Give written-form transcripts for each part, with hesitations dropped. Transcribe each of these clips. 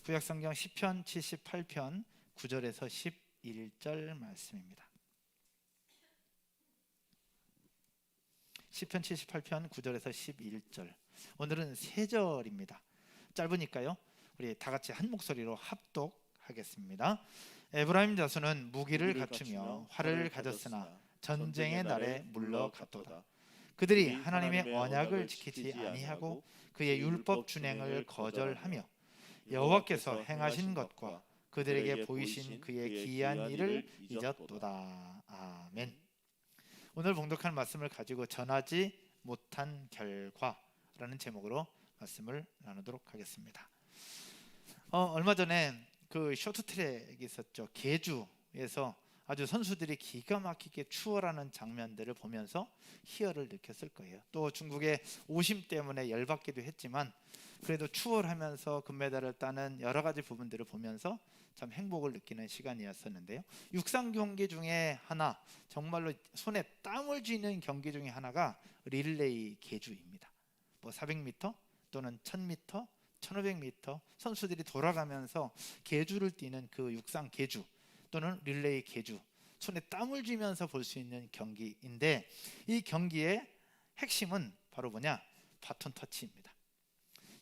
구약성경 시편 78편 9절에서 11절 말씀입니다. 시편 78편 9절에서 11절. 오늘은 3절입니다. 짧으니까요, 우리 다 같이 한 목소리로 합독하겠습니다. 에브라임 자손은 무기를 갖추며 활을 가졌으나 전쟁의 날에 물러갔도다. 그들이 하나님의 언약을 지키지 아니하고 그의 율법 준행을 거절하며 여호와께서 행하신 것과 그들에게 보이신 그의 기이한 일을 잊었도다. 아멘. 오늘 봉독할 말씀을 가지고 전하지 못한 결과라는 제목으로 말씀을 나누도록 하겠습니다. 얼마 전에 그 쇼트트랙이 있었죠. 계주에서 아주 선수들이 기가 막히게 추월하는 장면들을 보면서 희열을 느꼈을 거예요. 또 중국의 오심 때문에 열받기도 했지만 그래도 추월하면서 금메달을 따는 여러 가지 부분들을 보면서 참 행복을 느끼는 시간이었었는데요. 육상 경기 중에 하나, 정말로 손에 땀을 쥐는 경기 중에 하나가 릴레이 계주입니다. 400m 또는 1000m, 1500m 선수들이 돌아가면서 계주를 뛰는 그 육상 계주 또는 릴레이 계주, 손에 땀을 쥐면서 볼 수 있는 경기인데, 이 경기의 핵심은 바로 뭐냐? 바톤 터치입니다.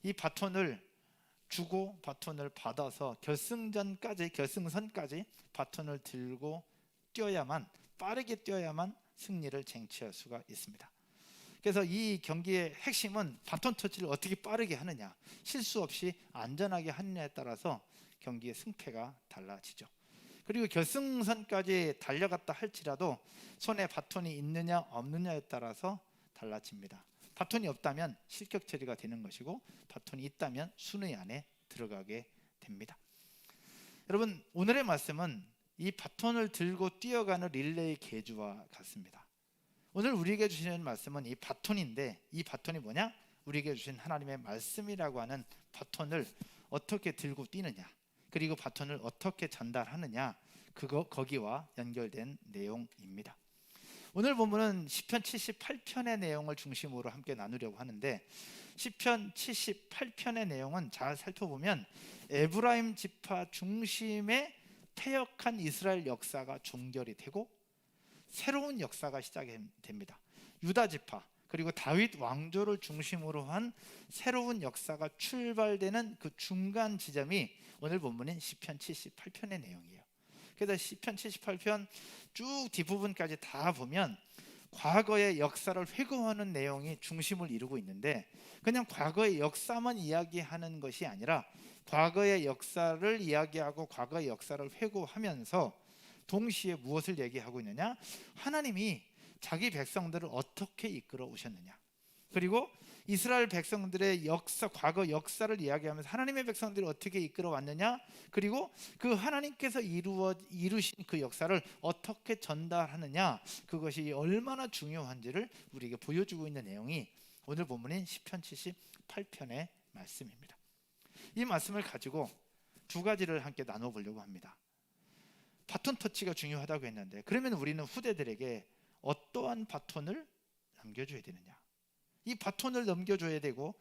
이 바톤을 주고 바톤을 받아서 결승선까지 바톤을 들고 뛰어야만, 빠르게 뛰어야만 승리를 쟁취할 수가 있습니다. 그래서 이 경기의 핵심은 바톤 터치를 어떻게 빠르게 하느냐, 실수 없이 안전하게 하느냐에 따라서 경기의 승패가 달라지죠. 그리고 결승선까지 달려갔다 할지라도 손에 바톤이 있느냐 없느냐에 따라서 달라집니다. 바톤이 없다면 실격 처리가 되는 것이고, 바톤이 있다면 순위 안에 들어가게 됩니다. 여러분, 오늘의 말씀은 이 바톤을 들고 뛰어가는 릴레이 계주와 같습니다. 오늘 우리에게 주시는 말씀은 이 바톤인데, 이 바톤이 뭐냐? 우리에게 주신 하나님의 말씀이라고 하는 바톤을 어떻게 들고 뛰느냐, 그리고 바톤을 어떻게 전달하느냐, 거기와 연결된 내용입니다. 오늘 본문은 시편 78편의 내용을 중심으로 함께 나누려고 하는데, 시편 78편의 내용은 잘 살펴보면 에브라임 지파 중심의 패역한 이스라엘 역사가 종결이 되고 새로운 역사가 시작이 됩니다. 유다 지파 그리고 다윗 왕조를 중심으로 한 새로운 역사가 출발되는 그 중간 지점이 오늘 본문인 시편 78편의 내용이에요. 그래서 시편 78편 쭉 뒷부분까지 다 보면 과거의 역사를 회고하는 내용이 중심을 이루고 있는데, 그냥 과거의 역사만 이야기하는 것이 아니라 과거의 역사를 이야기하고 과거의 역사를 회고하면서 동시에 무엇을 얘기하고 있느냐? 하나님이 자기 백성들을 어떻게 이끌어 오셨느냐, 그리고 이스라엘 백성들의 역사, 과거 역사를 이야기하면서 하나님의 백성들이 어떻게 이끌어 왔느냐, 그리고 그 하나님께서 이루신 그 역사를 어떻게 전달하느냐, 그것이 얼마나 중요한지를 우리에게 보여주고 있는 내용이 오늘 본문인 시편 78편의 말씀입니다. 이 말씀을 가지고 두 가지를 함께 나눠보려고 합니다. 바톤 터치가 중요하다고 했는데, 그러면 우리는 후대들에게 어떠한 바톤을 남겨줘야 되느냐, 이 바톤을 넘겨줘야 되고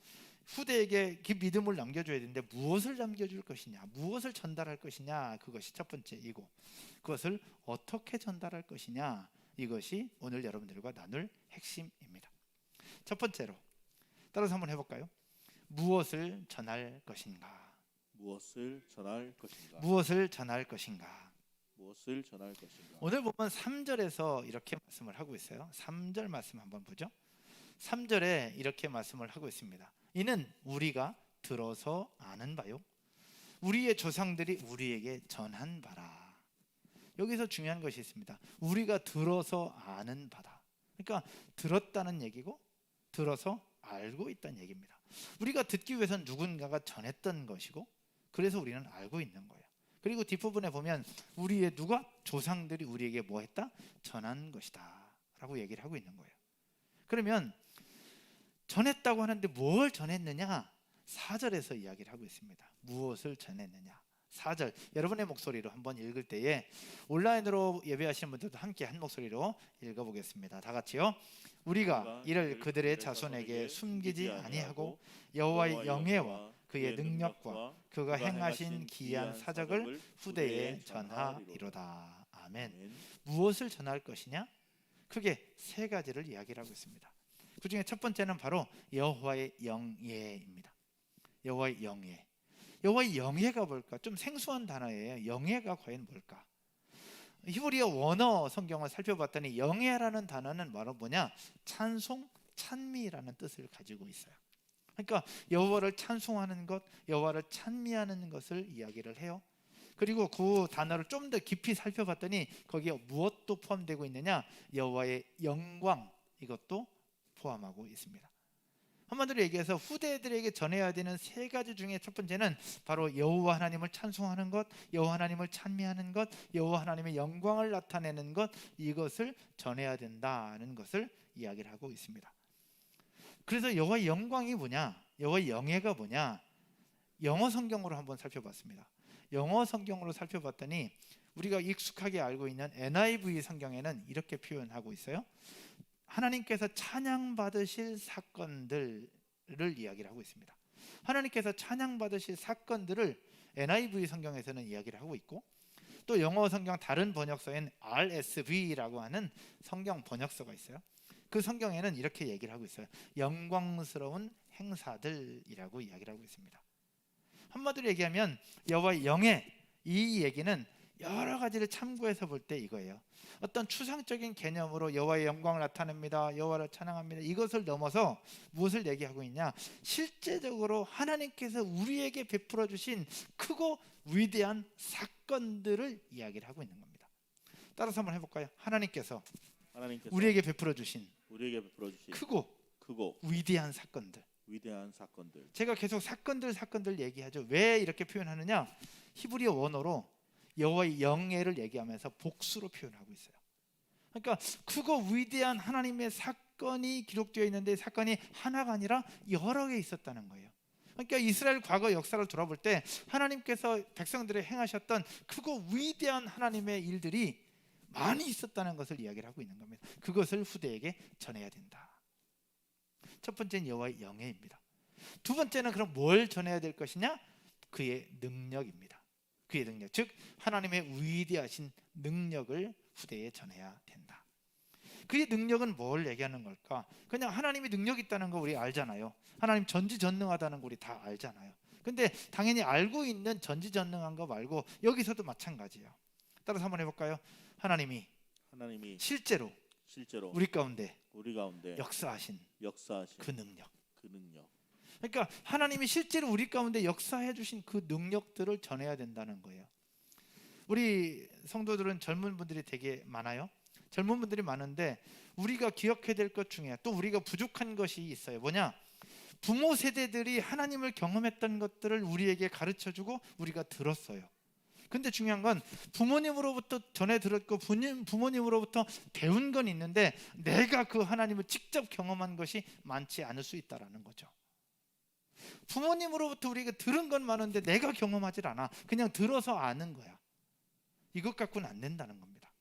후대에게 그 믿음을 남겨줘야 되는데 무엇을 남겨줄 것이냐, 무엇을 전달할 것이냐, 그것이 첫 번째이고, 그것을 어떻게 전달할 것이냐, 이것이 오늘 여러분들과 나눌 핵심입니다. 첫 번째로 따라서 한번 해볼까요? 무엇을 전할 것인가? 무엇을 전할 것인가? 무엇을 전할 것인가? 무엇을 전할 것인가? 오늘 보면 3절에서 이렇게 말씀을 하고 있어요. 3절 말씀 한번 보죠. 3절에 이렇게 말씀을 하고 있습니다. 이는 우리가 들어서 아는 바요, 우리의 조상들이 우리에게 전한 바라. 여기서 중요한 것이 있습니다. 우리가 들어서 아는 바다. 그러니까 들었다는 얘기고 들어서 알고 있다는 얘기입니다. 우리가 듣기 위해서는 누군가가 전했던 것이고, 그래서 우리는 알고 있는 거예요. 그리고 뒷부분에 보면 우리의 조상들이 우리에게 뭐 했다? 전한 것이다 라고 얘기를 하고 있는 거예요. 그러면 전했다고 하는데 뭘 전했느냐? 4절에서 이야기를 하고 있습니다. 무엇을 전했느냐? 4절 여러분의 목소리로 한번 읽을 때에 온라인으로 예배하시는 분들도 함께 한 목소리로 읽어보겠습니다. 다 같이요. 우리가 이를 그들의 자손에게 숨기지 아니하고 여호와의 영예와 그의 능력과 그가 행하신 기이한 사적을 후대에 전하리로다. 아멘. 아멘. 무엇을 전할 것이냐? 크게 세 가지를 이야기를 하고 있습니다. 그 중에 첫 번째는 바로 여호와의 영예입니다. 여호와의 영예. 여호와의 영예가 뭘까? 좀 생소한 단어예요. 영예가 과연 뭘까? 히브리어 원어 성경을 살펴봤더니 영예라는 단어는 바로 뭐냐? 찬송, 찬미라는 뜻을 가지고 있어요. 그러니까 여호와를 찬송하는 것, 여호와를 찬미하는 것을 이야기를 해요. 그리고 그 단어를 좀 더 깊이 살펴봤더니 거기에 무엇도 포함되고 있느냐? 여호와의 영광, 이것도 포함하고 있습니다. 한마디로 얘기해서 후대들에게 전해야 되는 세 가지 중에 첫 번째는 바로 여호와 하나님을 찬송하는 것, 여호와 하나님을 찬미하는 것, 여호와 하나님의 영광을 나타내는 것, 이것을 전해야 된다는 것을 이야기를 하고 있습니다. 그래서 여호와의 영광이 뭐냐? 여호와의 영예가 뭐냐? 영어 성경으로 한번 살펴봤습니다. 영어 성경으로 살펴봤더니 우리가 익숙하게 알고 있는 NIV 성경에는 이렇게 표현하고 있어요. 하나님께서 찬양받으실 사건들을 이야기를 하고 있습니다. 하나님께서 찬양받으실 사건들을 NIV 성경에서는 이야기를 하고 있고, 또 영어 성경 다른 번역서엔 RSV라고 하는 성경 번역서가 있어요. 그 성경에는 이렇게 얘기를 하고 있어요. 영광스러운 행사들이라고 이야기를 하고 있습니다. 한마디로 얘기하면 여호와의 영예, 이 얘기는 여러 가지를 참고해서 볼 때 이거예요. 어떤 추상적인 개념으로 여호와의 영광을 나타냅니다, 여호와를 찬양합니다, 이것을 넘어서 무엇을 얘기하고 있냐? 실제적으로 하나님께서 우리에게 베풀어 주신 크고 위대한 사건들을 이야기를 하고 있는 겁니다. 따라서 한번 해볼까요? 하나님께서 우리에게 베풀어 주신 크고 위대한 사건들. 제가 계속 사건들 얘기하죠. 왜 이렇게 표현하느냐? 히브리어 원어로 여호와의 영예를 얘기하면서 복수로 표현하고 있어요. 그러니까 크고 위대한 하나님의 사건이 기록되어 있는데 사건이 하나가 아니라 여러 개 있었다는 거예요. 그러니까 이스라엘 과거 역사를 돌아볼 때 하나님께서 백성들에 행하셨던 크고 위대한 하나님의 일들이 많이 있었다는 것을 이야기를 하고 있는 겁니다. 그것을 후대에게 전해야 된다. 첫 번째는 여호와의 영예입니다. 두 번째는 그럼 뭘 전해야 될 것이냐? 그의 능력입니다. 그의 능력, 즉 하나님의 위대하신 능력을 후대에 전해야 된다. 그의 능력은 뭘 얘기하는 걸까? 그냥 하나님이 능력이 있다는 거 우리 알잖아요. 하나님 전지전능하다는 거 우리 다 알잖아요. 근데 당연히 알고 있는 전지전능한 거 말고 여기서도 마찬가지예요. 따라서 한번 해볼까요? 하나님이 실제로 우리 가운데 역사하신 그 능력. 그러니까 하나님이 실제로 우리 가운데 역사해 주신 그 능력들을 전해야 된다는 거예요. 우리 성도들은 젊은 분들이 되게 많아요. 젊은 분들이 많은데 우리가 기억해야 될 것 중에 또 우리가 부족한 것이 있어요. 뭐냐? 부모 세대들이 하나님을 경험했던 것들을 우리에게 가르쳐주고 우리가 들었어요. 근데 중요한 건 부모님으로부터 전해 들었고 부모님으로부터 배운 건 있는데 내가 그 하나님을 직접 경험한 것이 많지 않을 수 있다라는 거죠. 부모님으로부터 우리가 들은 건 많은데 내가 경험하질 않아. 그냥 들어서 아는 거야. 이것 갖고는 안 된다는 겁니다.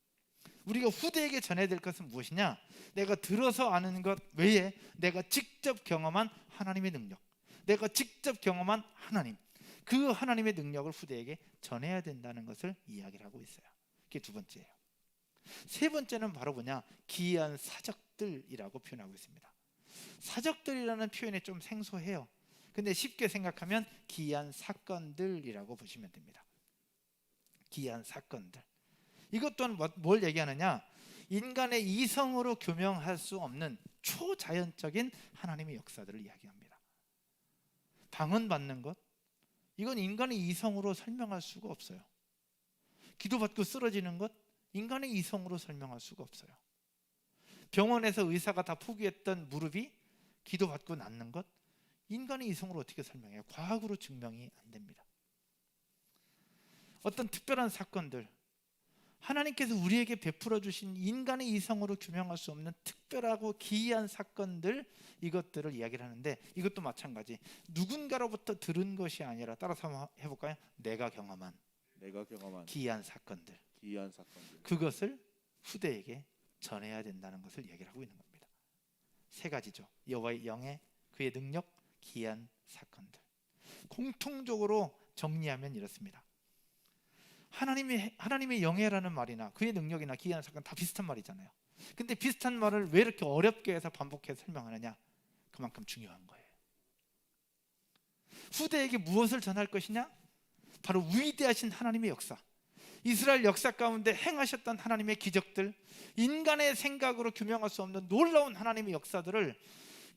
우리가 후대에게 전해야 될 것은 무엇이냐? 내가 들어서 아는 것 외에 내가 직접 경험한 하나님의 능력, 내가 직접 경험한 하나님, 그 하나님의 능력을 후대에게 전해야 된다는 것을 이야기를 하고 있어요. 그게 두 번째예요. 세 번째는 바로 뭐냐? 기이한 사적들이라고 표현하고 있습니다. 사적들이라는 표현이 좀 생소해요. 근데 쉽게 생각하면 기이한 사건들이라고 보시면 됩니다. 기이한 사건들. 이것 또한 뭘 얘기하느냐? 인간의 이성으로 규명할 수 없는 초자연적인 하나님의 역사들을 이야기합니다. 방언받는 것, 이건 인간의 이성으로 설명할 수가 없어요. 기도받고 쓰러지는 것, 인간의 이성으로 설명할 수가 없어요. 병원에서 의사가 다 포기했던 무릎이 기도받고 낫는 것, 인간의 이성으로 어떻게 설명해요? 과학으로 증명이 안 됩니다. 어떤 특별한 사건들, 하나님께서 우리에게 베풀어 주신 인간의 이성으로 규명할 수 없는 특별하고 기이한 사건들, 이것들을 이야기를 하는데 이것도 마찬가지. 누군가로부터 들은 것이 아니라, 따라서 한번 해볼까요? 내가 경험한 기이한 사건들, 그것을 후대에게 전해야 된다는 것을 이야기를 하고 있는 겁니다. 세 가지죠. 여호와의 영예, 그의 능력, 기이한 사건들. 공통적으로 정리하면 이렇습니다. 하나님의 영예라는 말이나 그의 능력이나 기이한 사건 다 비슷한 말이잖아요. 근데 비슷한 말을 왜 이렇게 어렵게 해서 반복해서 설명하느냐? 그만큼 중요한 거예요. 후대에게 무엇을 전할 것이냐? 바로 위대하신 하나님의 역사, 이스라엘 역사 가운데 행하셨던 하나님의 기적들, 인간의 생각으로 규명할 수 없는 놀라운 하나님의 역사들을,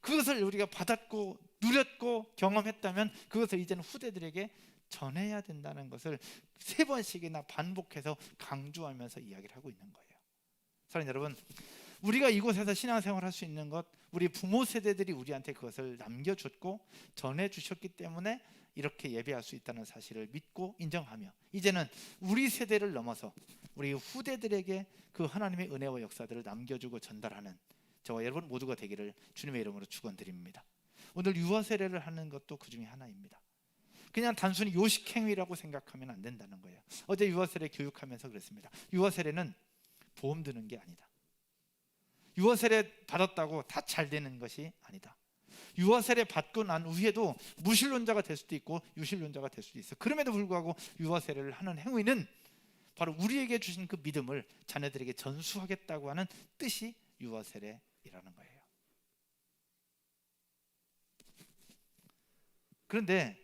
그것을 우리가 받았고 누렸고 경험했다면 그것을 이제는 후대들에게 전해야 된다는 것을 3번씩이나 반복해서 강조하면서 이야기를 하고 있는 거예요. 사랑하는 여러분, 우리가 이곳에서 신앙생활을 할 수 있는 것, 우리 부모 세대들이 우리한테 그것을 남겨줬고 전해주셨기 때문에 이렇게 예배할 수 있다는 사실을 믿고 인정하며, 이제는 우리 세대를 넘어서 우리 후대들에게 그 하나님의 은혜와 역사들을 남겨주고 전달하는 저와 여러분 모두가 되기를 주님의 이름으로 축원드립니다. 오늘 유아 세례를 하는 것도 그 중에 하나입니다. 그냥 단순히 요식행위라고 생각하면 안 된다는 거예요. 어제 유아 세례 교육하면서 그랬습니다. 유아 세례는 보험 드는 게 아니다. 유아 세례 받았다고 다 잘 되는 것이 아니다. 유아 세례 받고 난 후에도 무신론자가 될 수도 있고 유신론자가 될 수도 있어. 그럼에도 불구하고 유아 세례를 하는 행위는 바로 우리에게 주신 그 믿음을 자녀들에게 전수하겠다고 하는 뜻이 유아 세례이라는 거예요. 그런데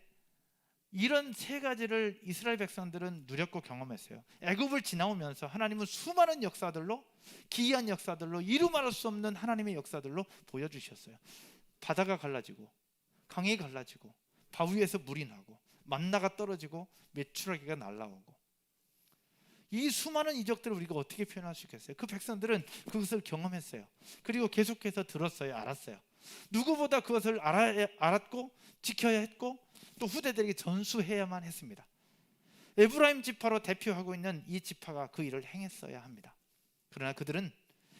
이런 3가지를 이스라엘 백성들은 누렸고 경험했어요. 애굽을 지나오면서 하나님은 수많은 역사들로, 기이한 역사들로, 이루 말할 수 없는 하나님의 역사들로 보여주셨어요. 바다가 갈라지고, 강이 갈라지고, 바위에서 물이 나고, 만나가 떨어지고, 메추라기가 날아오고, 이 수많은 이적들을 우리가 어떻게 표현할 수 있겠어요? 그 백성들은 그것을 경험했어요. 그리고 계속해서 들었어요. 알았어요. 누구보다 그것을 알았고 지켜야 했고 또 후대들에게 전수해야만 했습니다. 에브라임 지파로 대표하고 있는 이 지파가 그 일을 행했어야 합니다. 그러나 그들은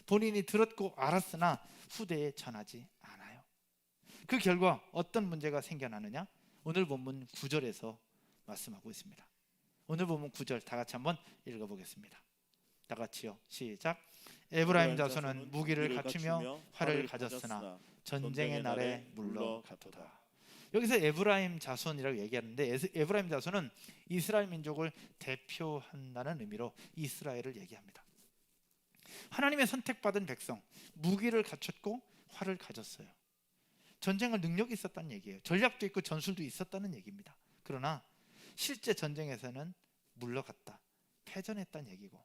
본인이 들었고 알았으나 후대에 전하지 않아요. 그 결과 어떤 문제가 생겨나느냐? 오늘 본문 9절에서 말씀하고 있습니다. 오늘 본문 9절 다 같이 한번 읽어보겠습니다. 다 같이요. 시작. 에브라임 자손은 무기를 갖추며 활을 가졌으나 전쟁의 날에 물러갔도다. 여기서 에브라임 자손이라고 얘기하는데, 에브라임 자손은 이스라엘 민족을 대표한다는 의미로 이스라엘을 얘기합니다. 하나님의 선택받은 백성, 무기를 갖췄고 활을 가졌어요. 전쟁을 능력이 있었다는 얘기예요. 전략도 있고 전술도 있었다는 얘기입니다. 그러나 실제 전쟁에서는 물러갔다, 패전했다는 얘기고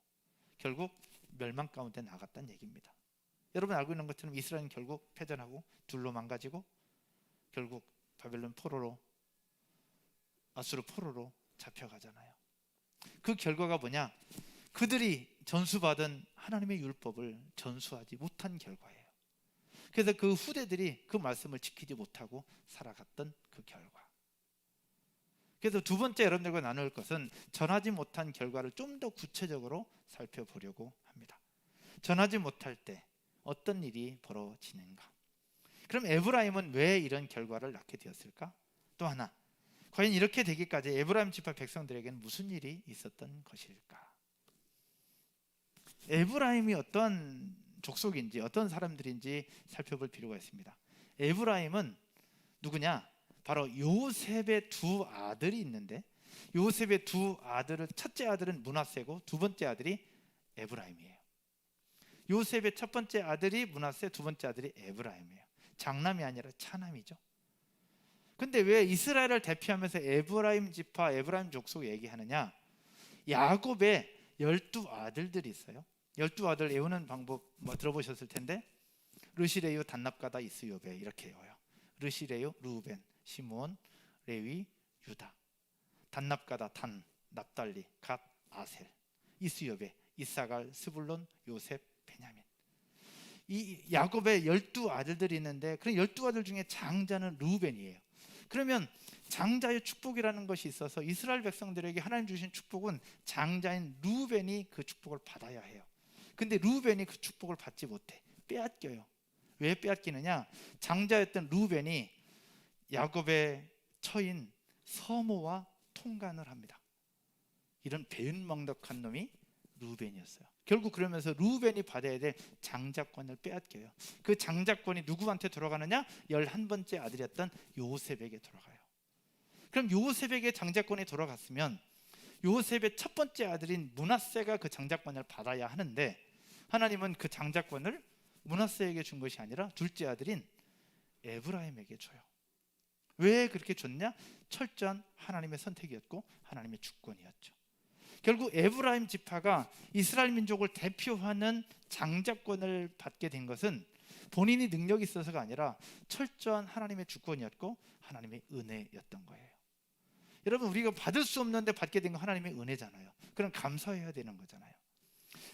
결국 멸망 가운데 나갔다는 얘기입니다. 여러분 알고 있는 것처럼 이스라엘은 결국 패전하고 둘로 망가지고 결국 바벨론 포로로, 아수르 포로로 잡혀가잖아요. 그 결과가 뭐냐? 그들이 전수받은 하나님의 율법을 전수하지 못한 결과예요. 그래서 그 후대들이 그 말씀을 지키지 못하고 살아갔던 그 결과. 그래서 2번째 여러분들과 나눌 것은 전하지 못한 결과를 좀 더 구체적으로 살펴보려고 합니다. 전하지 못할 때 어떤 일이 벌어지는가? 그럼 에브라임은 왜 이런 결과를 낳게 되었을까? 또 하나, 과연 이렇게 되기까지 에브라임 지파 백성들에게는 무슨 일이 있었던 것일까? 에브라임이 어떤 족속인지 어떤 사람들인지 살펴볼 필요가 있습니다. 에브라임은 누구냐? 바로 요셉의 2 아들이 있는데, 요셉의 2 아들을, 첫째 아들은 므낫세고 2번째 아들이 에브라임이에요. 요셉의 첫 번째 아들이 므낫세, 2번째 아들이 에브라임이에요. 장남이 아니라 차남이죠. 근데 왜 이스라엘을 대표하면서 에브라임 지파, 에브라임 족속 얘기하느냐? 야곱의 12아들들이 있어요. 12아들 외우는 방법 들어보셨을 텐데, 르시레요, 단납가다, 이스요베 이렇게 외워요. 르시레요, 루벤, 시므온, 레위, 유다. 단납가다, 단, 납달리, 갓, 아셀. 이스요베, 이사갈, 스불론, 요셉, 베냐민. 이 야곱의 12아들들이 있는데, 그런 12아들 중에 장자는 루벤이에요. 그러면 장자의 축복이라는 것이 있어서 이스라엘 백성들에게 하나님 주신 축복은 장자인 루벤이 그 축복을 받아야 해요. 근데 루벤이 그 축복을 받지 못해, 빼앗겨요. 왜 빼앗기느냐? 장자였던 루벤이 야곱의 처인 서모와 통간을 합니다. 이런 배은망덕한 놈이 루벤이었어요. 결국 그러면서 루벤이 받아야 될 장자권을 빼앗겨요. 그 장자권이 누구한테 돌아가느냐? 11번째 아들이었던 요셉에게 돌아가요. 그럼 요셉에게 장자권이 돌아갔으면 요셉의 첫 번째 아들인 므낫세가 그 장자권을 받아야 하는데 하나님은 그 장자권을 므낫세에게 준 것이 아니라 둘째 아들인 에브라임에게 줘요. 왜 그렇게 줬냐? 철저한 하나님의 선택이었고 하나님의 주권이었죠. 결국 에브라임 지파가 이스라엘 민족을 대표하는 장자권을 받게 된 것은 본인이 능력이 있어서가 아니라 철저한 하나님의 주권이었고 하나님의 은혜였던 거예요. 여러분, 우리가 받을 수 없는데 받게 된 건 하나님의 은혜잖아요. 그럼 감사해야 되는 거잖아요.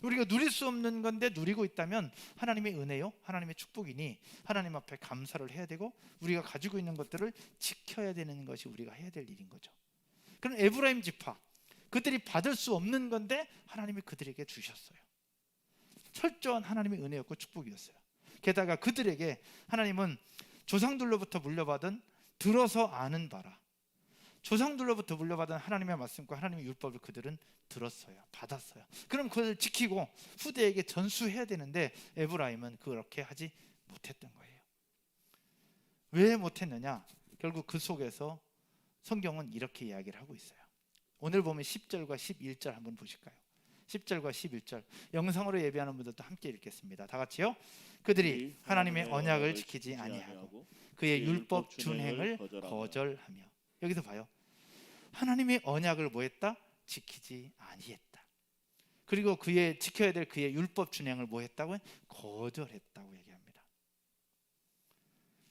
우리가 누릴 수 없는 건데 누리고 있다면 하나님의 은혜요, 하나님의 축복이니 하나님 앞에 감사를 해야 되고 우리가 가지고 있는 것들을 지켜야 되는 것이 우리가 해야 될 일인 거죠. 그럼 에브라임 지파, 그들이 받을 수 없는 건데 하나님이 그들에게 주셨어요. 철저한 하나님의 은혜였고 축복이었어요. 게다가 그들에게 하나님은 조상들로부터 물려받은 들어서 아는 바라, 조상들로부터 물려받은 하나님의 말씀과 하나님의 율법을 그들은 들었어요. 받았어요. 그럼 그걸 지키고 후대에게 전수해야 되는데 에브라임은 그렇게 하지 못했던 거예요. 왜 못했느냐? 결국 그 속에서 성경은 이렇게 이야기를 하고 있어요. 오늘 보면 10절과 11절 한번 보실까요? 10절과 11절 영상으로 예배하는 분들도 함께 읽겠습니다. 다 같이요. 그들이 하나님의 언약을 지키지 아니하고 그의 율법 준행을 거절하며. 여기서 봐요. 하나님의 언약을 뭐했다? 지키지 아니했다. 그리고 그의 지켜야 될 그의 율법 준행을 뭐했다고요? 거절했다고 얘기합니다.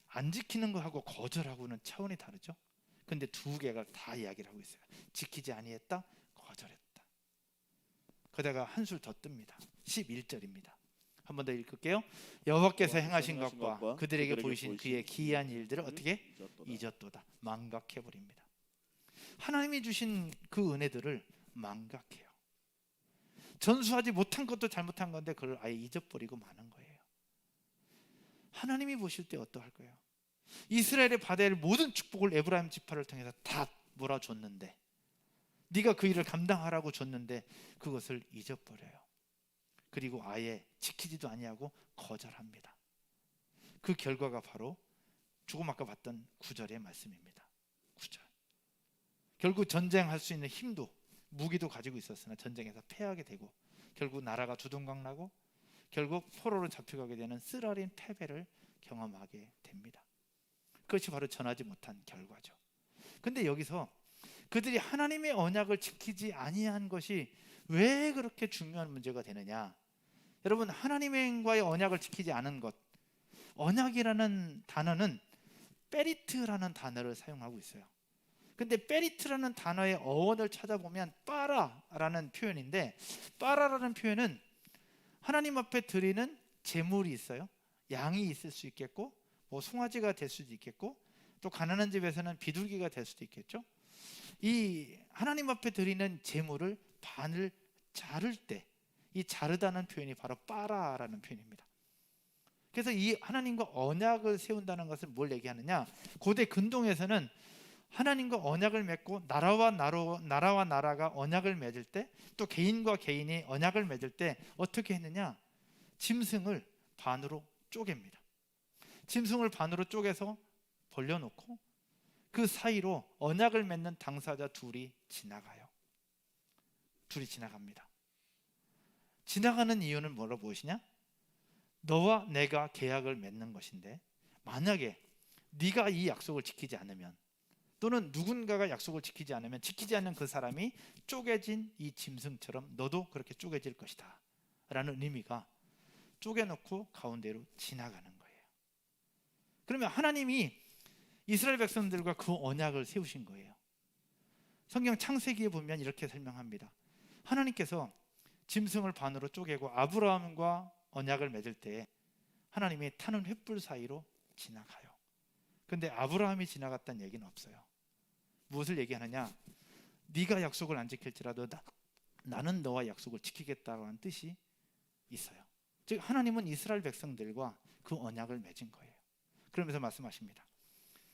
안 지키는 거하고 거절하고는 차원이 다르죠. 근데 두 개가 다 이야기를 하고 있어요. 지키지 아니했다, 거절했다. 거기다가 한술 더 뜹니다. 11절입니다. 한 번 더 읽을게요. 여호와께서 행하신 것과 그들에게 보이신 그의 기이한 일들을 어떻게? 잊었도다. 망각해버립니다. 하나님이 주신 그 은혜들을 망각해요. 전수하지 못한 것도 잘못한 건데 그걸 아예 잊어버리고 마는 거예요. 하나님이 보실 때 어떠할 거예요? 이스라엘의 받아야 할 모든 축복을 에브라임 지파를 통해서 다 몰아줬는데, 네가 그 일을 감당하라고 줬는데 그것을 잊어버려요. 그리고 아예 지키지도 아니하고 거절합니다. 그 결과가 바로 조금 아까 봤던 9절의 말씀입니다. 9절. 결국 전쟁할 수 있는 힘도 무기도 가지고 있었으나 전쟁에서 패하게 되고 결국 나라가 두둥강나고 결국 포로로 잡혀가게 되는 쓰라린 패배를 경험하게 됩니다. 그것이 바로 전하지 못한 결과죠. 근데 여기서 그들이 하나님의 언약을 지키지 아니한 것이 왜 그렇게 중요한 문제가 되느냐? 여러분, 하나님과의 언약을 지키지 않은 것, 언약이라는 단어는 페리트라는 단어를 사용하고 있어요. 근데 페리트라는 단어의 어원을 찾아보면 빠라라는 표현인데, 빠라라는 표현은 하나님 앞에 드리는 제물이 있어요. 양이 있을 수 있겠고, 뭐 송아지가 될 수도 있겠고, 또 가난한 집에서는 비둘기가 될 수도 있겠죠. 이 하나님 앞에 드리는 제물을 반을 자를 때, 이 자르다는 표현이 바로 빠라라는 표현입니다. 그래서 이 하나님과 언약을 세운다는 것을 뭘 얘기하느냐? 고대 근동에서는 하나님과 언약을 맺고 나라와 나라가 언약을 맺을 때, 또 개인과 개인이 언약을 맺을 때 어떻게 했느냐? 짐승을 반으로 쪼갭니다. 짐승을 반으로 쪼개서 벌려놓고 그 사이로 언약을 맺는 당사자 둘이 지나가요. 둘이 지나갑니다. 지나가는 이유는 무엇이냐? 너와 내가 계약을 맺는 것인데, 만약에 네가 이 약속을 지키지 않으면, 또는 누군가가 약속을 지키지 않으면 지키지 않는 그 사람이 쪼개진 이 짐승처럼 너도 그렇게 쪼개질 것이다 라는 의미가 쪼개놓고 가운데로 지나가는 거예요. 그러면 하나님이 이스라엘 백성들과 그 언약을 세우신 거예요. 성경 창세기에 보면 이렇게 설명합니다. 하나님께서 짐승을 반으로 쪼개고 아브라함과 언약을 맺을 때 하나님이 타는 횃불 사이로 지나가요. 근데 아브라함이 지나갔다는 얘기는 없어요. 무엇을 얘기하느냐? 네가 약속을 안 지킬지라도 나는 너와 약속을 지키겠다는 뜻이 있어요. 즉 하나님은 이스라엘 백성들과 그 언약을 맺은 거예요. 그러면서 말씀하십니다.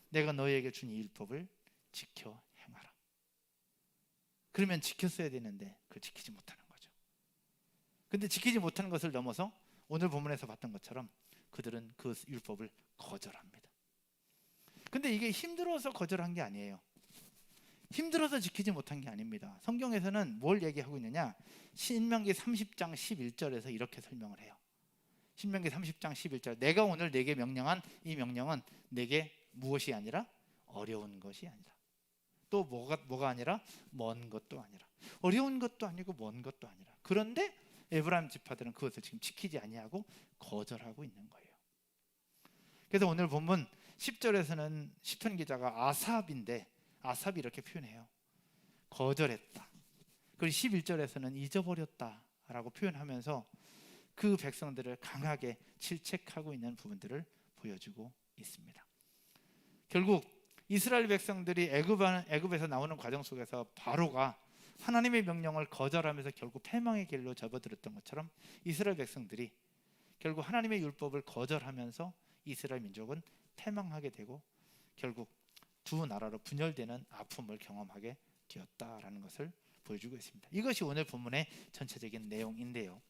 내가 너희에게 준 이 율법을 지켜 행하라. 그러면 지켰어야 되는데 그걸 지키지 못하는 거죠. 근데 지키지 못하는 것을 넘어서 오늘 본문에서 봤던 것처럼 그들은 그 율법을 거절합니다. 근데 이게 힘들어서 거절한 게 아니에요. 힘들어서 지키지 못한 게 아닙니다. 성경에서는 뭘 얘기하고 있느냐? 신명기 30장 11절에서 이렇게 설명을 해요. 신명기 30장 11절, 내가 오늘 내게 명령한 이 명령은 내게 무엇이 아니라 어려운 것이 아니라, 또 뭐가 아니라 먼 것도 아니라, 어려운 것도 아니고 먼 것도 아니라. 그런데 에브라임 지파들은 그것을 지금 지키지 아니하고 거절하고 있는 거예요. 그래서 오늘 본문 10절에서는 시편 기자가 아삽인데, 아삽이 이렇게 표현해요. 거절했다. 그리고 11절에서는 잊어버렸다라고 표현하면서 그 백성들을 강하게 질책하고 있는 부분들을 보여주고 있습니다. 결국 이스라엘 백성들이 애굽에서 나오는 과정 속에서 바로가 하나님의 명령을 거절하면서 결국 패망의 길로 접어들었던 것처럼, 이스라엘 백성들이 결국 하나님의 율법을 거절하면서 이스라엘 민족은 패망하게 되고 결국 두 나라로 분열되는 아픔을 경험하게 되었다라는 것을 보여주고 있습니다. 이것이 오늘 본문의 전체적인 내용인데요.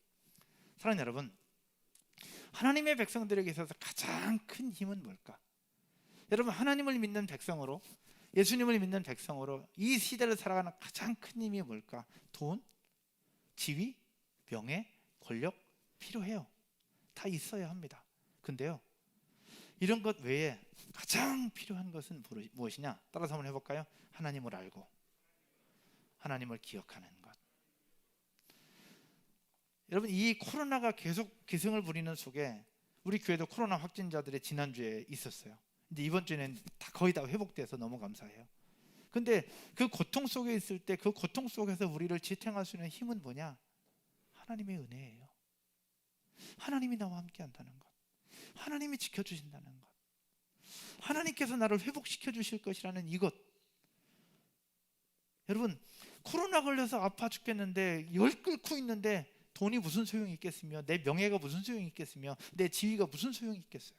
사랑하는 여러분, 하나님의 백성들에게 있어서 가장 큰 힘은 뭘까? 여러분, 하나님을 믿는 백성으로, 예수님을 믿는 백성으로 이 시대를 살아가는 가장 큰 힘이 뭘까? 돈, 지위, 명예, 권력 필요해요. 다 있어야 합니다. 근데요, 이런 것 외에 가장 필요한 것은 무엇이냐? 따라서 한번 해볼까요? 하나님을 알고 하나님을 기억하는 것. 여러분, 이 코로나가 계속 기승을 부리는 속에 우리 교회도 코로나 확진자들이 지난주에 있었어요. 근데 이번 주에는 거의 다 회복돼서 너무 감사해요. 근데 그 고통 속에 있을 때, 그 고통 속에서 우리를 지탱할 수 있는 힘은 뭐냐? 하나님의 은혜예요. 하나님이 나와 함께 한다는 것, 하나님이 지켜주신다는 것, 하나님께서 나를 회복시켜 주실 것이라는 이것. 여러분, 코로나 걸려서 아파 죽겠는데, 열 끓고 있는데 돈이 무슨 소용이 있겠으며, 내 명예가 무슨 소용이 있겠으며, 내 지위가 무슨 소용이 있겠어요?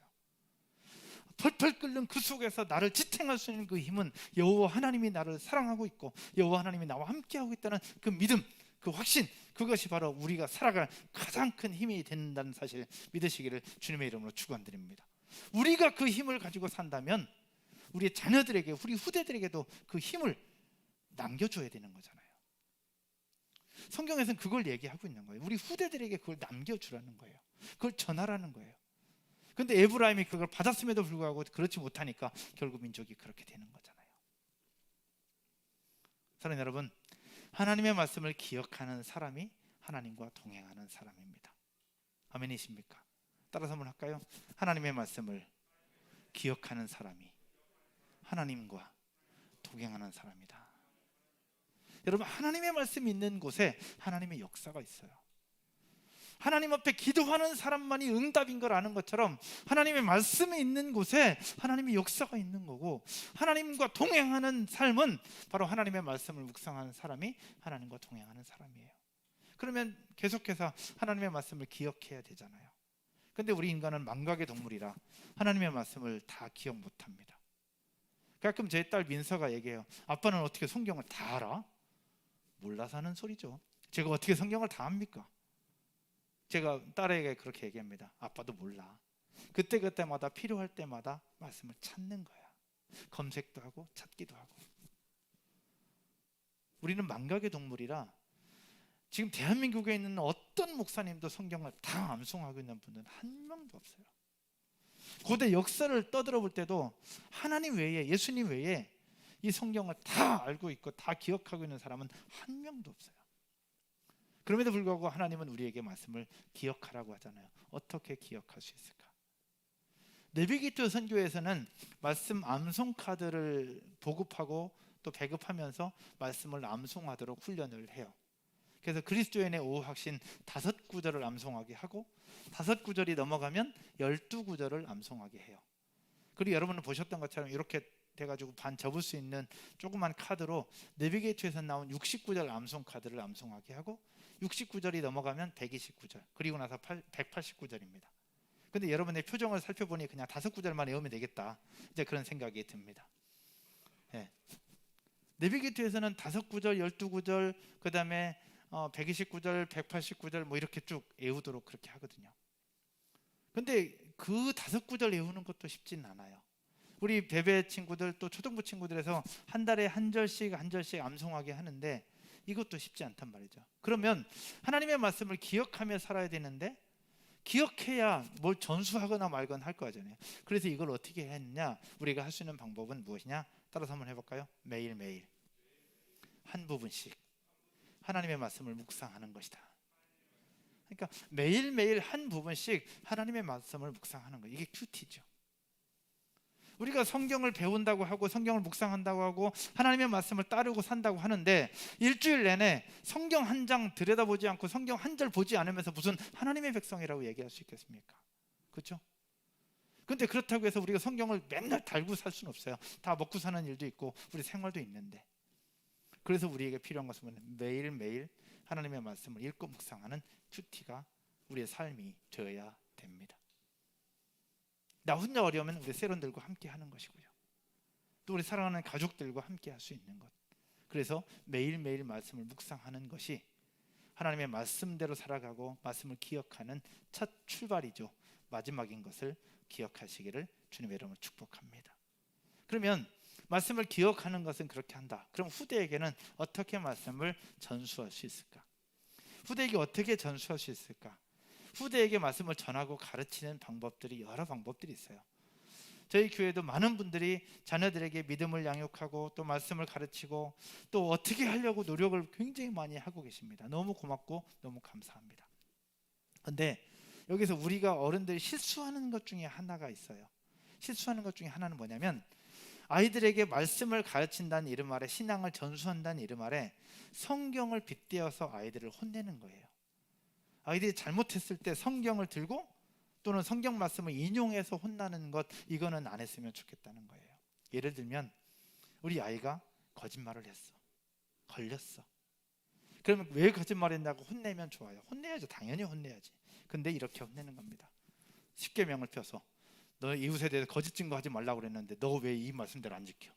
펄펄 끓는 그 속에서 나를 지탱할 수 있는 그 힘은 여호와 하나님이 나를 사랑하고 있고 여호와 하나님이 나와 함께하고 있다는 그 믿음, 그 확신, 그것이 바로 우리가 살아갈 가장 큰 힘이 된다는 사실 믿으시기를 주님의 이름으로 축원드립니다. 우리가 그 힘을 가지고 산다면 우리 자녀들에게, 우리 후대들에게도 그 힘을 남겨줘야 되는 거잖아요. 성경에서는 그걸 얘기하고 있는 거예요. 우리 후대들에게 그걸 남겨주라는 거예요. 그걸 전하라는 거예요. 근데 에브라임이 그걸 받았음에도 불구하고 그렇지 못하니까 결국 민족이 그렇게 되는 거잖아요. 사랑하는 여러분, 하나님의 말씀을 기억하는 사람이 하나님과 동행하는 사람입니다. 아멘이십니까? 따라서 한번 할까요? 하나님의 말씀을 기억하는 사람이 하나님과 동행하는 사람이다. 여러분, 하나님의 말씀이 있는 곳에 하나님의 역사가 있어요. 하나님 앞에 기도하는 사람만이 응답인 걸 아는 것처럼 하나님의 말씀이 있는 곳에 하나님의 역사가 있는 거고, 하나님과 동행하는 삶은 바로 하나님의 말씀을 묵상하는 사람이 하나님과 동행하는 사람이에요. 그러면 계속해서 하나님의 말씀을 기억해야 되잖아요. 근데 우리 인간은 망각의 동물이라 하나님의 말씀을 다 기억 못합니다. 가끔 제 딸 민서가 얘기해요. 아빠는 어떻게 성경을 다 알아? 몰라서 하는 소리죠. 제가 어떻게 성경을 다 압니까? 제가 딸에게 그렇게 얘기합니다. 아빠도 몰라. 그때그때마다 필요할 때마다 말씀을 찾는 거야. 검색도 하고 찾기도 하고. 우리는 망각의 동물이라 지금 대한민국에 있는 어떤 목사님도 성경을 다 암송하고 있는 분은 한 명도 없어요. 고대 역사를 떠들어 볼 때도 하나님 외에, 예수님 외에 이 성경을 다 알고 있고 다 기억하고 있는 사람은 한 명도 없어요. 그럼에도 불구하고 하나님은 우리에게 말씀을 기억하라고 하잖아요. 어떻게 기억할 수 있을까? 내비게이터 선교에서는 말씀 암송 카드를 보급하고 또 배급하면서 말씀을 암송하도록 훈련을 해요. 그래서 그리스도인의 오후학신 5구절을 암송하게 하고 5구절이 넘어가면 12구절을 암송하게 해요. 그리고 여러분은 보셨던 것처럼 이렇게 돼가지고 반 접을 수 있는 조그만 카드로 내비게이터에서 나온 69절 암송 카드를 암송하게 하고 69절이 넘어가면 129절, 그리고 나서 189절입니다. 근데 여러분의 표정을 살펴보니 그냥 5구절만 외우면 되겠다, 이제 그런 생각이 듭니다. 네. 내비게이터에서는 5구절, 12구절, 그 다음에 129절, 189절 뭐 이렇게 쭉 외우도록 그렇게 하거든요. 근데 그 5구절 외우는 것도 쉽지는 않아요. 우리 베베 친구들 또 초등부 친구들에서 한 달에 한 절씩 암송하게 하는데 이것도 쉽지 않단 말이죠. 그러면 하나님의 말씀을 기억하며 살아야 되는데 기억해야 뭘 전수하거나 말거나 할 거잖아요. 그래서 이걸 어떻게 했냐? 우리가 할 수 있는 방법은 무엇이냐? 따라서 한번 해볼까요? 매일매일 한 부분씩 하나님의 말씀을 묵상하는 것이다. 그러니까 매일매일 한 부분씩 하나님의 말씀을 묵상하는 거예요. 이게 큐티죠. 우리가 성경을 배운다고 하고 성경을 묵상한다고 하고 하나님의 말씀을 따르고 산다고 하는데 일주일 내내 성경 한 장 들여다보지 않고 성경 한 절 보지 않으면서 무슨 하나님의 백성이라고 얘기할 수 있겠습니까? 그렇죠? 근데 그렇다고 해서 우리가 성경을 맨날 달고 살 수는 없어요. 다 먹고 사는 일도 있고 우리 생활도 있는데, 그래서 우리에게 필요한 것은 매일매일 하나님의 말씀을 읽고 묵상하는 큐티가 우리의 삶이 되어야 됩니다. 나 혼자 어려우면 우리 세론들과 함께 하는 것이고요. 또 우리 사랑하는 가족들과 함께 할 수 있는 것. 그래서 매일매일 말씀을 묵상하는 것이 하나님의 말씀대로 살아가고 말씀을 기억하는 첫 출발이죠. 마지막인 것을 기억하시기를 주님의 이름으로 축복합니다. 그러면 말씀을 기억하는 것은 그렇게 한다. 그럼 후대에게는 어떻게 말씀을 전수할 수 있을까? 후대에게 어떻게 전수할 수 있을까? 후대에게 말씀을 전하고 가르치는 방법들이 여러 방법들이 있어요. 저희 교회도 많은 분들이 자녀들에게 믿음을 양육하고 또 말씀을 가르치고 또 어떻게 하려고 노력을 굉장히 많이 하고 계십니다. 너무 고맙고 너무 감사합니다. 그런데 여기서 우리가 어른들이 실수하는 것 중에 하나가 있어요. 실수하는 것 중에 하나는 뭐냐면 아이들에게 말씀을 가르친다는 이름 아래, 신앙을 전수한다는 이름 아래 성경을 빗대어서 아이들을 혼내는 거예요. 아이들이 잘못했을 때 성경을 들고 또는 성경 말씀을 인용해서 혼나는 것, 이거는 안 했으면 좋겠다는 거예요. 예를 들면 우리 아이가 거짓말을 했어. 걸렸어. 그러면 왜 거짓말했냐고 혼내면 좋아요. 혼내야죠. 당연히 혼내야지. 근데 이렇게 혼내는 겁니다. 십계명을 펴서 너 이웃에 대해서 거짓 증거하지 말라고 그랬는데 너 왜 이 말씀대로 안 지켜?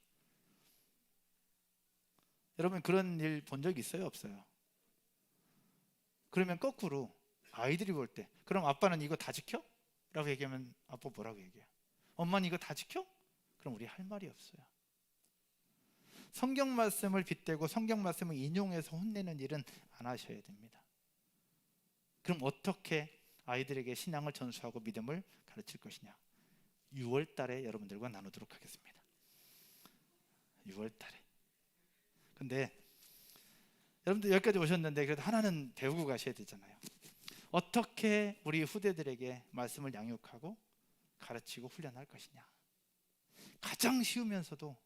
여러분 그런 일 본 적 있어요? 없어요? 그러면 거꾸로 아이들이 볼 때 그럼 아빠는 이거 다 지켜? 라고 얘기하면 아빠 뭐라고 얘기해요? 엄마는 이거 다 지켜? 그럼 우리 할 말이 없어요. 성경 말씀을 빗대고 성경 말씀을 인용해서 혼내는 일은 안 하셔야 됩니다. 그럼 어떻게 아이들에게 신앙을 전수하고 믿음을 가르칠 것이냐? 6월 달에 여러분들과 나누도록 하겠습니다. 6월 달에. 근데 여러분들 여기까지 오셨는데 그래도 하나는 배우고 가셔야 되잖아요. 어떻게 우리 후대들에게 말씀을 양육하고 가르치고 훈련할 것이냐. 가장 쉬우면서도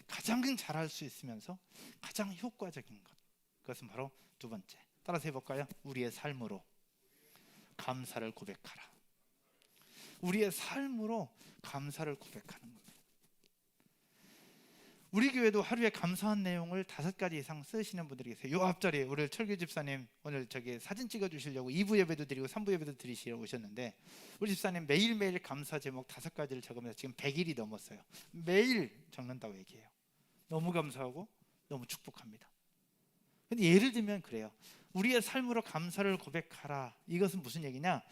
가장 잘할 수 있으면서 가장 효과적인 것, 그것은 바로 두 번째. 따라서 해볼까요? 우리의 삶으로 감사를 고백하라. 우리의 삶으로 감사를 고백하는 겁니다. 우리 교회도 하루에 감사한 내용을 5가지 이상 쓰시는 분들이 계세요. 요 앞자리에 우리 철규 집사님 오늘 저기 사진 찍어주시려고 2부 예배도 드리고 3부 예배도 드리시러 오셨는데 우리 집사님 매일매일 감사 제목 5가지를 적으면서 지금 100일이 넘었어요. 매일 적는다고 얘기해요. 너무 감사하고 너무 축복합니다. 근데 예를 들면 그래요. 우리의 삶으로 감사를 고백하라. 이것은 무슨 얘기냐?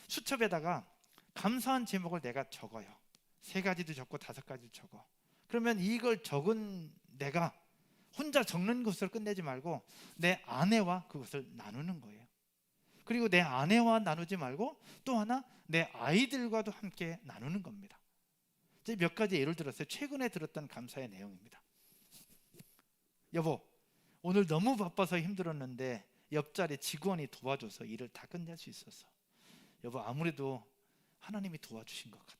수첩에다가 감사한 제목을 내가 적어요. 3가지도 적고 5가지도 적어. 그러면 이걸 적은 내가 혼자 적는 것을 끝내지 말고 내 아내와 그것을 나누는 거예요. 그리고 내 아내와 나누지 말고 또 하나 내 아이들과도 함께 나누는 겁니다. 제가 몇 가지 예를 들었어요. 최근에 들었던 감사의 내용입니다. 여보, 오늘 너무 바빠서 힘들었는데 옆자리 직원이 도와줘서 일을 다 끝낼 수 있었어. 여보, 아무래도 하나님이 도와주신 것 같아.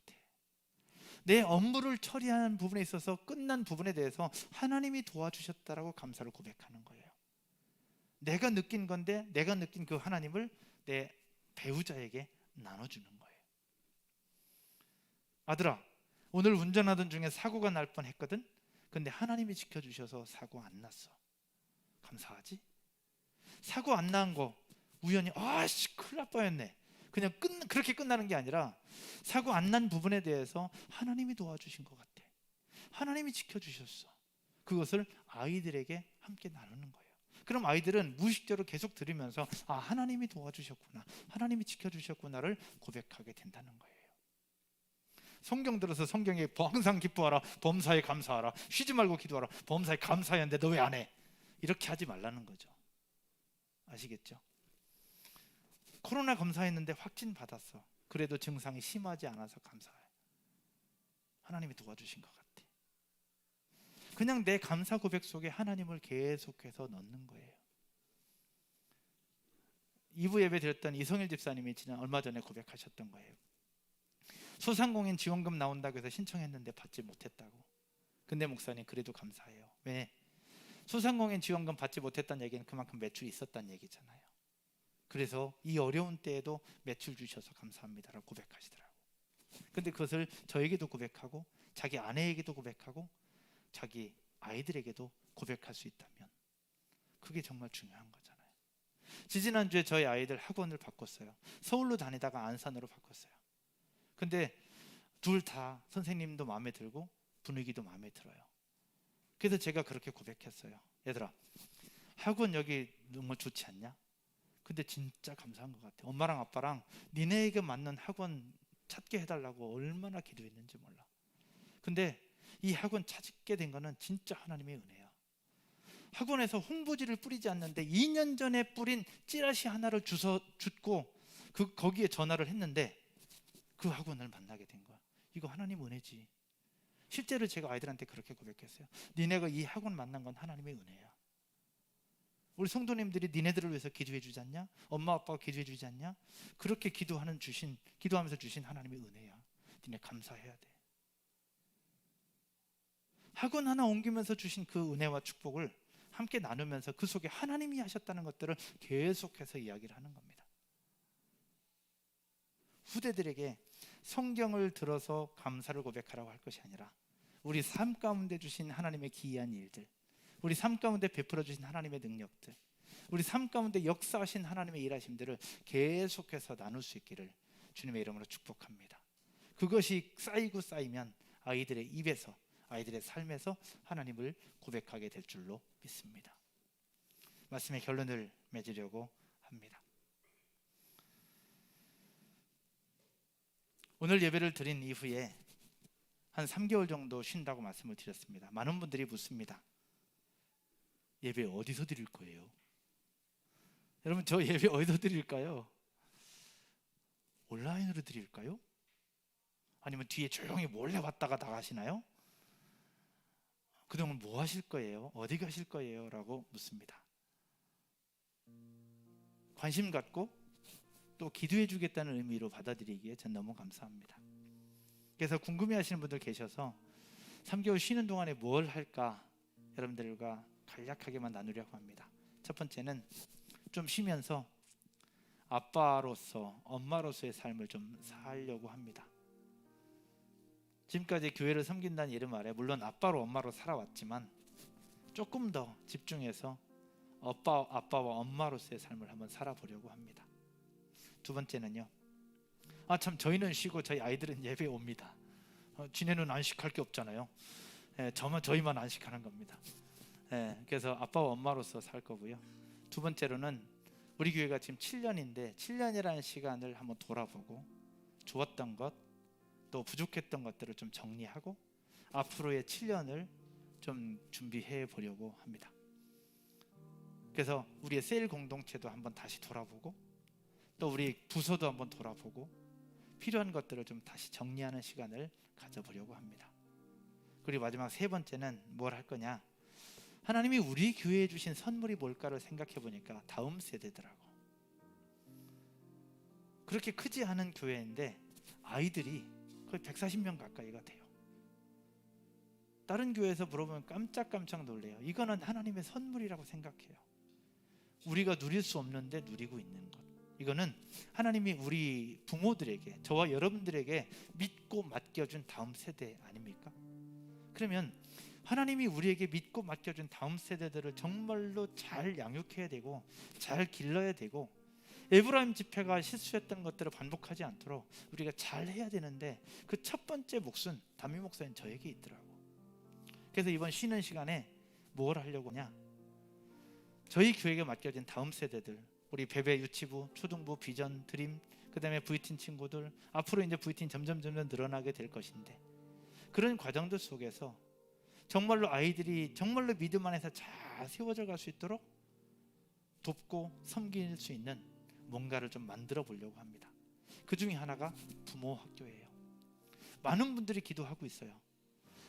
내 업무를 처리하는 부분에 있어서 끝난 부분에 대해서 하나님이 도와주셨다라고 감사를 고백하는 거예요. 내가 느낀 건데 내가 느낀 그 하나님을 내 배우자에게 나눠주는 거예요. 아들아, 오늘 운전하던 중에 사고가 날 뻔했거든. 근데 하나님이 지켜주셔서 사고 안 났어. 감사하지? 사고 안 난 거 우연히 아씨 큰일 날 뻔했네. 그냥 그렇게 끝나는 게 아니라 사고 안 난 부분에 대해서 하나님이 도와주신 것 같아. 하나님이 지켜주셨어. 그것을 아이들에게 함께 나누는 거예요. 그럼 아이들은 무의식적으로 계속 들으면서 아, 하나님이 도와주셨구나, 하나님이 지켜주셨구나를 고백하게 된다는 거예요. 성경 들어서 성경에 항상 기뻐하라, 범사에 감사하라, 쉬지 말고 기도하라, 범사에 감사해야 하는데 너 왜 안 해? 이렇게 하지 말라는 거죠. 아시겠죠? 코로나 검사했는데 확진 받았어. 그래도 증상이 심하지 않아서 감사해. 하나님이 도와주신 것 같아. 그냥 내 감사 고백 속에 하나님을 계속해서 넣는 거예요. 2부 예배 드렸던 이성일 집사님이 지난 얼마 전에 고백하셨던 거예요. 소상공인 지원금 나온다고 해서 신청했는데 받지 못했다고. 근데 목사님 그래도 감사해요. 왜? 소상공인 지원금 받지 못했다는 얘기는 그만큼 매출이 있었다는 얘기잖아요. 그래서 이 어려운 때에도 매출 주셔서 감사합니다라고 고백하시더라고요. 근데 그것을 저에게도 고백하고 자기 아내에게도 고백하고 자기 아이들에게도 고백할 수 있다면 그게 정말 중요한 거잖아요. 지지난주에 저희 아이들 학원을 바꿨어요. 서울로 다니다가 안산으로 바꿨어요. 근데 둘 다 선생님도 마음에 들고 분위기도 마음에 들어요. 그래서 제가 그렇게 고백했어요. 얘들아, 학원 여기 너무 좋지 않냐? 근데 진짜 감사한 것 같아. 엄마랑 아빠랑 니네에게 맞는 학원 찾게 해달라고 얼마나 기도했는지 몰라. 근데 이 학원 찾게 된 거는 진짜 하나님의 은혜야. 학원에서 홍보지를 뿌리지 않는데 2년 전에 뿌린 찌라시 하나를 줬고 거기에 전화를 했는데 그 학원을 만나게 된 거야. 이거 하나님 은혜지. 실제로 제가 아이들한테 그렇게 고백했어요. 니네가 이 학원 만난 건 하나님의 은혜야. 우리 성도님들이 니네들을 위해서 기도해 주지 않냐? 엄마 아빠가 기도해 주지 않냐? 그렇게 기도하면서 주신 하나님의 은혜야. 니네 감사해야 돼. 학원 하나 옮기면서 주신 그 은혜와 축복을 함께 나누면서 그 속에 하나님이 하셨다는 것들을 계속해서 이야기를 하는 겁니다. 후대들에게 성경을 들어서 감사를 고백하라고 할 것이 아니라 우리 삶 가운데 주신 하나님의 기이한 일들, 우리 삶 가운데 베풀어 주신 하나님의 능력들, 우리 삶 가운데 역사하신 하나님의 일하심들을 계속해서 나눌 수 있기를 주님의 이름으로 축복합니다. 그것이 쌓이고 쌓이면 아이들의 입에서, 아이들의 삶에서 하나님을 고백하게 될 줄로 믿습니다. 말씀의 결론을 맺으려고 합니다. 오늘 예배를 드린 이후에 한 3개월 정도 쉰다고 말씀을 드렸습니다. 많은 분들이 묻습니다. 예배 어디서 드릴 거예요? 여러분, 저 예배 어디서 드릴까요? 온라인으로 드릴까요? 아니면 뒤에 조용히 몰래 왔다가 나가시나요? 그동안 뭐 하실 거예요? 어디 가실 거예요? 라고 묻습니다. 관심 갖고 또 기도해 주겠다는 의미로 받아들이기에 전 너무 감사합니다. 그래서 궁금해하시는 분들 계셔서 3개월 쉬는 동안에 뭘 할까 여러분들과 간략하게만 나누려고 합니다. 첫 번째는 좀 쉬면서 아빠로서, 엄마로서의 삶을 좀 살려고 합니다. 지금까지 교회를 섬긴다는 이름 아래 물론 아빠로 엄마로 살아왔지만 조금 더 집중해서 아빠와 엄마로서의 삶을 한번 살아보려고 합니다. 두 번째는요, 참 저희는 쉬고 저희 아이들은 예배에 옵니다. 지네는 안식할 게 없잖아요. 저희만 안식하는 겁니다. 그래서 아빠와 엄마로서 살 거고요. 두 번째로는 우리 교회가 지금 7년인데 7년이라는 시간을 한번 돌아보고 좋았던 것, 또 부족했던 것들을 좀 정리하고 앞으로의 7년을 좀 준비해 보려고 합니다. 그래서 우리의 셀 공동체도 한번 다시 돌아보고 또 우리 부서도 한번 돌아보고 필요한 것들을 좀 다시 정리하는 시간을 가져보려고 합니다. 그리고 마지막 세 번째는 뭘 할 거냐? 하나님이 우리 교회에 주신 선물이 뭘까를 생각해 보니까 다음 세대더라고. 그렇게 크지 않은 교회인데 아이들이 거의 140명 가까이가 돼요. 다른 교회에서 물어보면 깜짝깜짝 놀래요. 이거는 하나님의 선물이라고 생각해요. 우리가 누릴 수 없는데 누리고 있는 것. 이거는 하나님이 우리 부모들에게, 저와 여러분들에게 믿고 맡겨준 다음 세대 아닙니까? 그러면 하나님이 우리에게 믿고 맡겨준 다음 세대들을 정말로 잘 양육해야 되고 잘 길러야 되고 에브라임 지파가 실수했던 것들을 반복하지 않도록 우리가 잘 해야 되는데 그 첫 번째 몫은 담임 목사님 저에게 있더라고. 그래서 이번 쉬는 시간에 뭘 하려고 하냐? 저희 교회에 맡겨진 다음 세대들, 우리 베베 유치부, 초등부, 비전, 드림, 그다음에 V팀 친구들, 앞으로 이제 V팀 점점 늘어나게 될 것인데, 그런 과정들 속에서 정말로 아이들이 정말로 믿음 안에서 잘 세워져 갈 수 있도록 돕고 섬길 수 있는 뭔가를 좀 만들어 보려고 합니다. 그 중에 하나가 부모 학교예요. 많은 분들이 기도하고 있어요.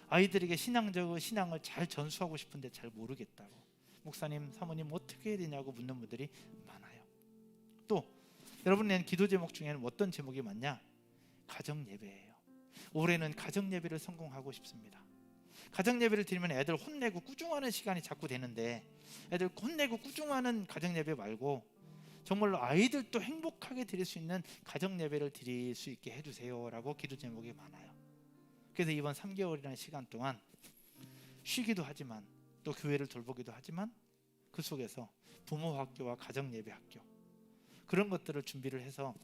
아이들에게 신앙을 잘 전수하고 싶은데 잘 모르겠다고, 목사님, 사모님 어떻게 해야 되냐고 묻는 분들이 많아요. 또 여러분의 기도 제목 중에는 어떤 제목이 많냐? 가정 예배예요. 올해는 가정 예배를 성공하고 싶습니다. 가정 예배를 드리면 애들 혼내고 꾸중하는 시간이 자꾸 되는데, 애들 혼내고 꾸중하는 가정 예배 말고 정말로 아이들도 행복하게 드릴 수 있는 가정 예배를 드릴 수 있게 해주세요라고 기도 제목이 많아요. 그래서 이번 3개월이라는 시간 동안 쉬기도 하지만 또 교회를 돌보기도 하지만 그 속에서 부모 학교와 가정 예배 학교, 그런 것들을 준비를 해서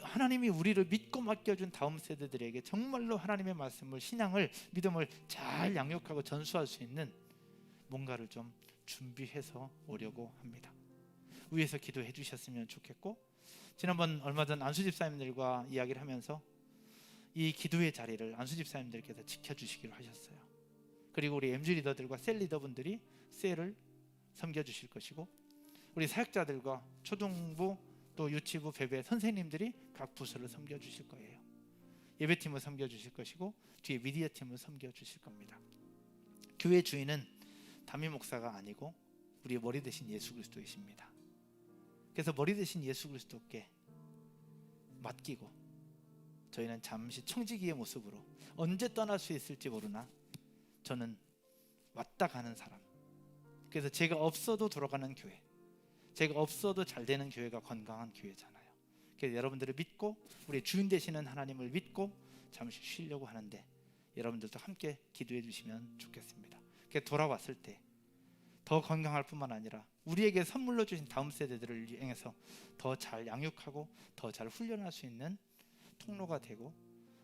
하나님이 우리를 믿고 맡겨준 다음 세대들에게 정말로 하나님의 말씀을, 신앙을, 믿음을 잘 양육하고 전수할 수 있는 뭔가를 좀 준비해서 오려고 합니다. 위에서 기도해 주셨으면 좋겠고, 지난번 얼마 전 안수 집사님들과 이야기를 하면서 이 기도의 자리를 안수 집사님들께서 지켜주시기로 하셨어요. 그리고 우리 MG 리더들과 셀 리더분들이 셀을 섬겨주실 것이고, 우리 사역자들과 초등부 또 유치부 배배 선생님들이 각 부서를 섬겨주실 거예요. 예배팀을 섬겨주실 것이고 뒤에 미디어팀을 섬겨주실 겁니다. 교회 주인은 담임 목사가 아니고 우리의 머리 대신 예수 그리스도이십니다. 그래서 머리 대신 예수 그리스도께 맡기고 저희는 잠시 청지기의 모습으로 언제 떠날 수 있을지 모르나 저는 왔다 가는 사람, 그래서 제가 없어도 돌아가는 교회, 제가 없어도 잘 되는 교회가 건강한 교회잖아요. 그래서 여러분들을 믿고 우리 주인 되시는 하나님을 믿고 잠시 쉬려고 하는데 여러분들도 함께 기도해 주시면 좋겠습니다. 그래서 돌아왔을 때 더 건강할 뿐만 아니라 우리에게 선물로 주신 다음 세대들을 향해서 더 잘 양육하고 더 잘 훈련할 수 있는 통로가 되고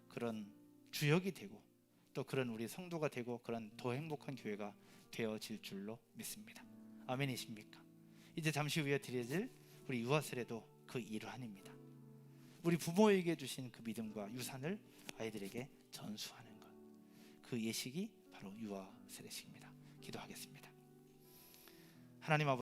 그런 주역이 되고 또 그런 우리 성도가 되고 그런 더 행복한 교회가 되어질 줄로 믿습니다. 아멘이십니까? 이제 잠시 후에 드려질 우리 유아세례도 그 일환입니다. 우리 부모에게 주신 그 믿음과 유산을 아이들에게 전수하는 것, 그 예식이 바로 유아세례식입니다. 기도하겠습니다. 하나님 아버지,